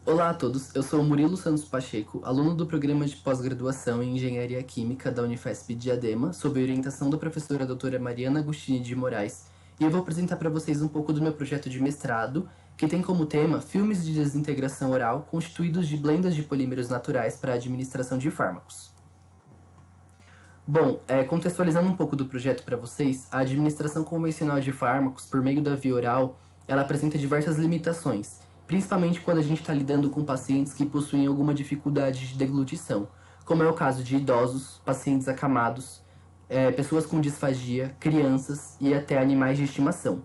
Olá a todos, eu sou o Murilo Santos Pacheco, aluno do programa de pós-graduação em Engenharia Química da Unifesp Diadema, sob a orientação da professora doutora Mariana Agostini de Moraes, e eu vou apresentar para vocês um pouco do meu projeto de mestrado, que tem como tema filmes de desintegração oral constituídos de blendas de polímeros naturais para a administração de fármacos. Bom, contextualizando um pouco do projeto para vocês, a administração convencional de fármacos por meio da via oral, ela apresenta diversas limitações, principalmente quando a gente está lidando com pacientes que possuem alguma dificuldade de deglutição, como é o caso de idosos, pacientes acamados, pessoas com disfagia, crianças e até animais de estimação.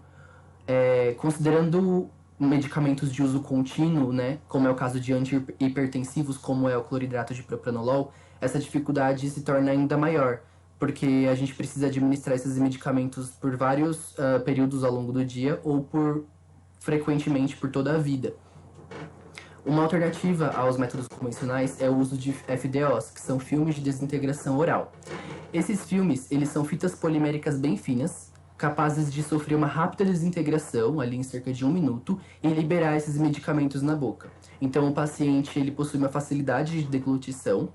Considerando medicamentos de uso contínuo, né, como é o caso de antihipertensivos, como é o cloridrato de propranolol, essa dificuldade se torna ainda maior, porque a gente precisa administrar esses medicamentos por vários períodos ao longo do dia ou frequentemente por toda a vida. Uma alternativa aos métodos convencionais é o uso de FDOs, que são filmes de desintegração oral. Esses filmes, eles são fitas poliméricas bem finas, capazes de sofrer uma rápida desintegração, ali em cerca de 1 minuto, e liberar esses medicamentos na boca. Então, o paciente ele possui uma facilidade de deglutição,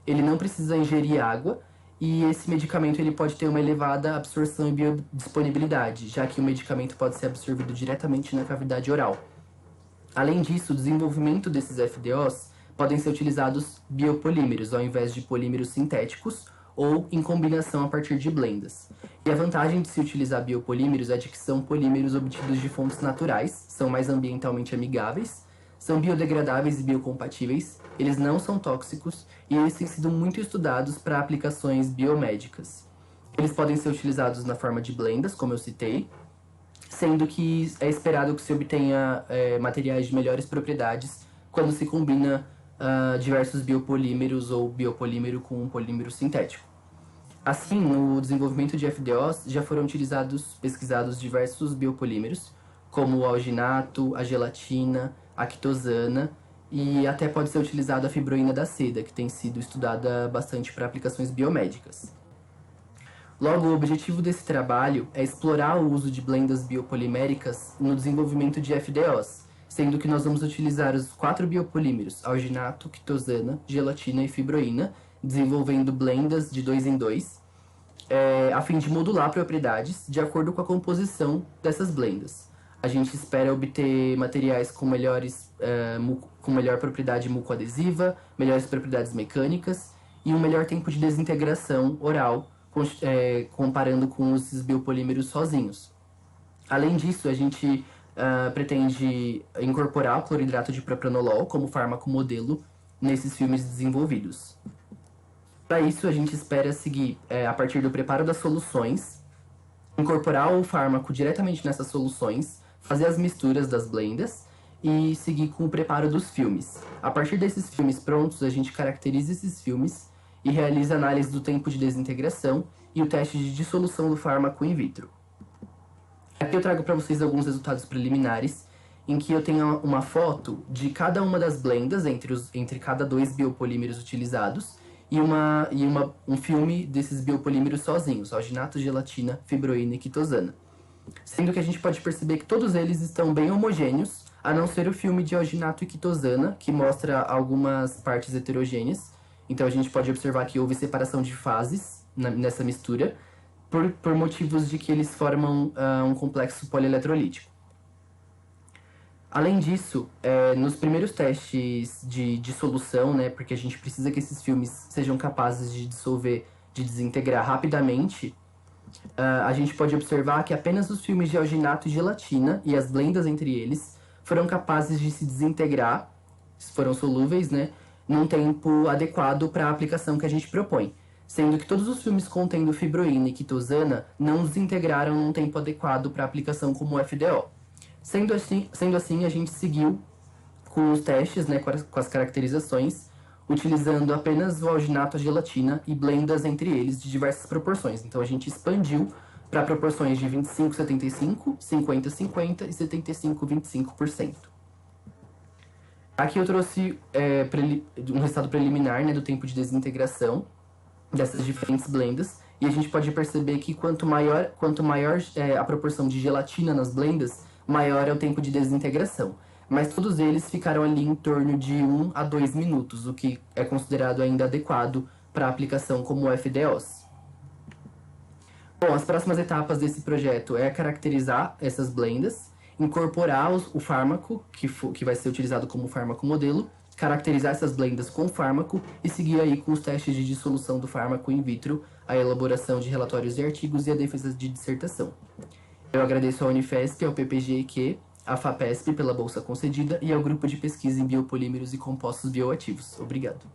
ele não precisa ingerir água, e esse medicamento ele pode ter uma elevada absorção e biodisponibilidade, já que o medicamento pode ser absorvido diretamente na cavidade oral. Além disso, o desenvolvimento desses FDOs podem ser utilizados biopolímeros, ao invés de polímeros sintéticos, ou em combinação a partir de blendas. E a vantagem de se utilizar biopolímeros é de que são polímeros obtidos de fontes naturais, são mais ambientalmente amigáveis, são biodegradáveis e biocompatíveis, eles não são tóxicos e eles têm sido muito estudados para aplicações biomédicas. Eles podem ser utilizados na forma de blendas, como eu citei, sendo que é esperado que se obtenha materiais de melhores propriedades quando se combina diversos biopolímeros ou biopolímero com um polímero sintético. Assim, no desenvolvimento de FDOs já foram pesquisados diversos biopolímeros, como o alginato, a gelatina, a quitosana, e até pode ser utilizada a fibroína da seda, que tem sido estudada bastante para aplicações biomédicas. Logo, o objetivo desse trabalho é explorar o uso de blendas biopoliméricas no desenvolvimento de FDOs, sendo que nós vamos utilizar os 4 biopolímeros, alginato, quitosana, gelatina e fibroína, desenvolvendo blendas de 2 em 2, a fim de modular propriedades de acordo com a composição dessas blendas. A gente espera obter materiais com melhor propriedade mucoadesiva, melhores propriedades mecânicas e um melhor tempo de desintegração oral, comparando com esses biopolímeros sozinhos. Além disso, a gente pretende incorporar o cloridrato de propranolol como fármaco modelo nesses filmes desenvolvidos. Para isso, a gente espera seguir a partir do preparo das soluções, incorporar o fármaco diretamente nessas soluções, fazer as misturas das blendas e seguir com o preparo dos filmes. A partir desses filmes prontos, a gente caracteriza esses filmes e realiza análise do tempo de desintegração e o teste de dissolução do fármaco in vitro. Aqui eu trago para vocês alguns resultados preliminares, em que eu tenho uma foto de cada uma das blendas entre cada 2 biopolímeros utilizados e um filme desses biopolímeros sozinhos, alginato, gelatina, fibroína e quitosana. Sendo que a gente pode perceber que todos eles estão bem homogêneos, a não ser o filme de alginato e quitosana, que mostra algumas partes heterogêneas. Então a gente pode observar que houve separação de fases nessa mistura, por motivos de que eles formam um complexo polieletrolítico. Além disso, nos primeiros testes de dissolução, né, porque a gente precisa que esses filmes sejam capazes de dissolver, de desintegrar rapidamente, a gente pode observar que apenas os filmes de alginato e gelatina, e as blendas entre eles, foram capazes de se desintegrar, foram solúveis, né, num tempo adequado para a aplicação que a gente propõe, sendo que todos os filmes contendo fibroína e quitosana não desintegraram num tempo adequado para a aplicação como FDO. Sendo assim, a gente seguiu com os testes, né, com as caracterizações, utilizando apenas o alginato, a gelatina e blendas entre eles de diversas proporções. Então a gente expandiu para proporções de 25-75, 50-50 e 75-25%. Aqui eu trouxe um resultado preliminar, né, do tempo de desintegração dessas diferentes blendas, e a gente pode perceber que quanto maior a proporção de gelatina nas blendas, maior é o tempo de desintegração. mas todos eles ficaram ali em torno de 1 a 2 minutos, o que é considerado ainda adequado para aplicação como FDOs. Bom, as próximas etapas desse projeto é caracterizar essas blendas, incorporar o fármaco, que vai ser utilizado como fármaco modelo, caracterizar essas blendas com fármaco e seguir aí com os testes de dissolução do fármaco in vitro, a elaboração de relatórios e artigos e a defesa de dissertação. Eu agradeço ao Unifesp, ao PPG-EQ, à FAPESP pela bolsa concedida e ao Grupo de Pesquisa em Biopolímeros e Compostos Bioativos. Obrigado.